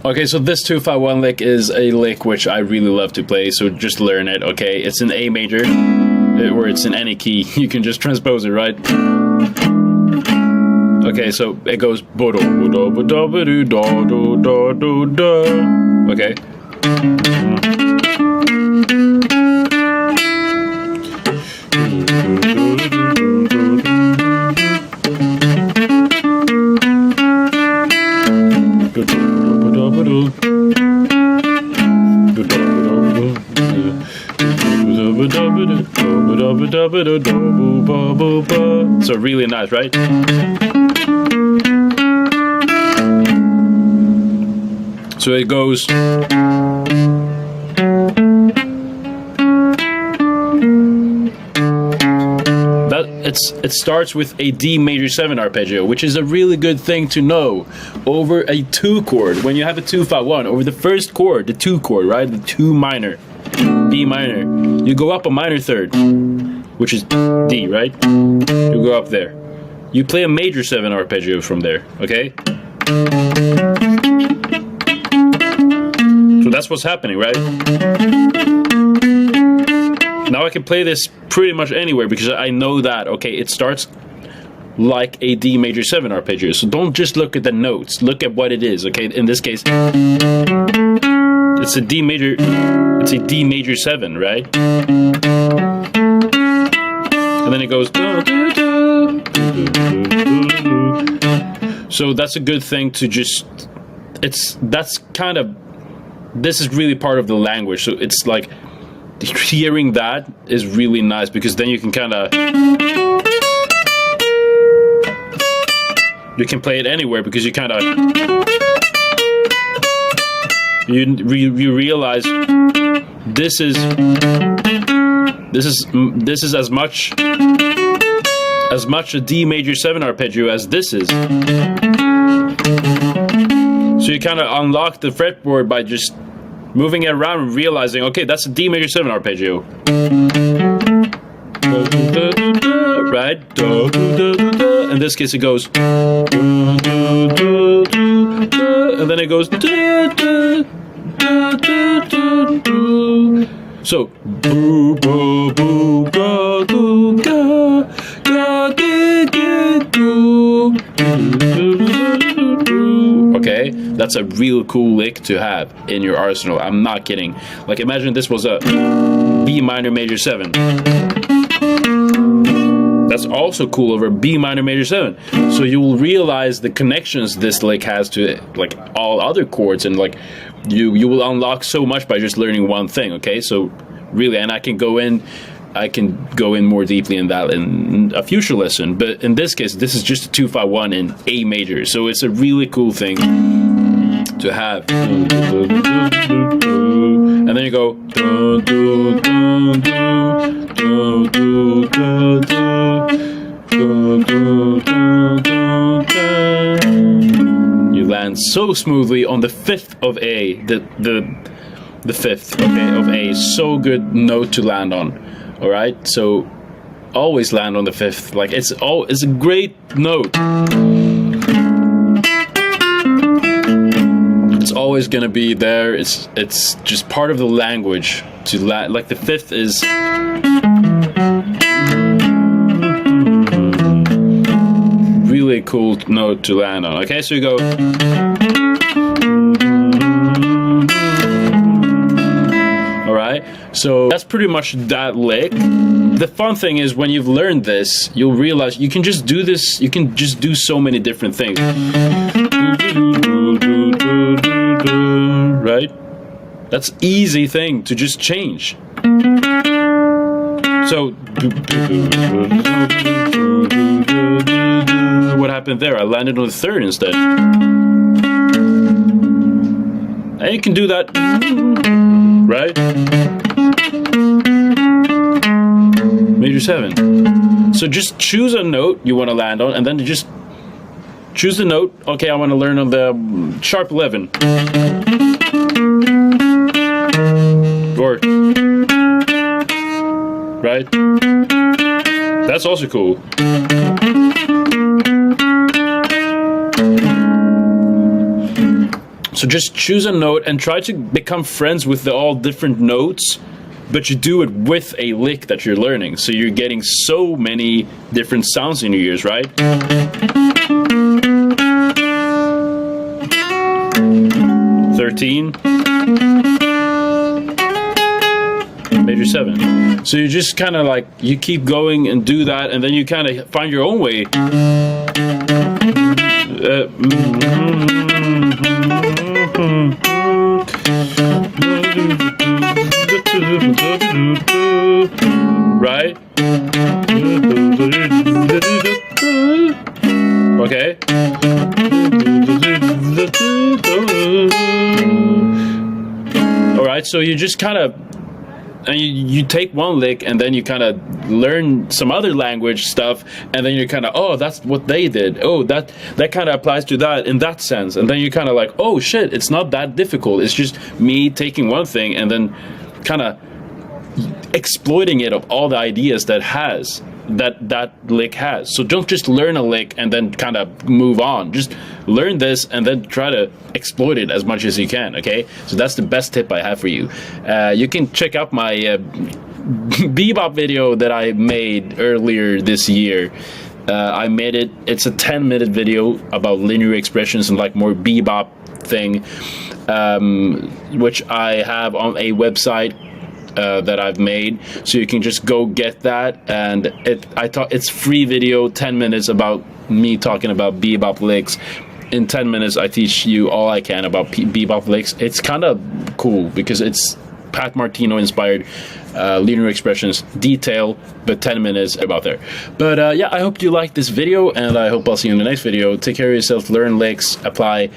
Okay, so this 2-5-1 lick is a lick which I really love to play, so just learn it, okay? It's in A major, or it's in any key. You can just transpose it, right? Okay, so it goes okay. So really nice, right? So it goes. It starts with a D major 7 arpeggio, which is a really good thing to know over a 2 chord. When you have a 2-5-1, over the first chord, the 2 chord, right? The 2 minor, B minor. You go up a minor third, which is D, right? You go up there. You play a major 7 arpeggio from there, okay? So that's what's happening, right? Now I can play this pretty much anywhere because I know that, okay, it starts like a D major 7 arpeggio. So don't just look at the notes, look at what it is, okay? In this case, it's a D major 7, right? And then it goes. So that's a good thing to just, that's kind of, this is really part of the language. So it's like, hearing that is really nice because then you can kind of, you can play it anywhere because you kind of, you realize this is as much a D major 7 arpeggio as this is. So you kind of unlock the fretboard by just moving it around and realizing, okay, that's a D major 7 arpeggio. Right? In this case it goes. And then it goes. So. Okay, that's a real cool lick to have in your arsenal. I'm not kidding. Like, imagine this was a B minor major 7. That's also cool over B minor major 7. So you will realize the connections this lick has to like all other chords, and like you will unlock so much by just learning one thing. Okay, so really, and I can go in more deeply in that in a future lesson, but in this case this is just a 2-5-1 in A major, so it's a really cool thing to have. And then you go, you land so smoothly on the 5th of A. The 5th, okay, of A is so good note to land on. All right, so always land on the 5th. Like it's a great note. It's always gonna be there. It's just part of the language to land. Like the 5th is really cool note to land on. Okay, so you go. So that's pretty much that lick. The fun thing is when you've learned this, you'll realize you can just do this, you can just do so many different things. Right? That's easy thing to just change. So what happened there? I landed on the 3rd instead. And you can do that, right? Major 7. So just choose a note you want to land on, and then just choose the note. Okay, I want to learn on the sharp 11. Or, right? That's also cool. So just choose a note and try to become friends with all different notes, but you do it with a lick that you're learning. So you're getting so many different sounds in your ears, right? 13. Major 7. So you just kind of like, you keep going and do that, and then you kind of find your own way. Right? Okay. Alright, so you just kind of, and you take one lick, and then you kind of learn some other language stuff, and then you're kind of, oh, that's what they did. Oh, that kind of applies to that in that sense. And then you're kind of like, oh shit, it's not that difficult. It's just me taking one thing and then kind of exploiting it of all the ideas that lick has. So don't just learn a lick and then kind of move on. Just learn this and then try to exploit it as much as you can, okay? So that's the best tip I have for you. You can check out my bebop video that I made earlier this year. I made it, it's a 10-minute video about linear expressions and like more bebop thing, which I have on a website that I've made, so you can just go get that. And it's free video, 10 minutes about me talking about bebop licks. In 10 minutes I teach you all I can about bebop licks. It's kind of cool because it's Pat Martino inspired linear expressions, detail, but 10 minutes about there. But yeah, I hope you liked this video, and I hope I'll see you in the next video. Take care of yourself, learn licks, apply.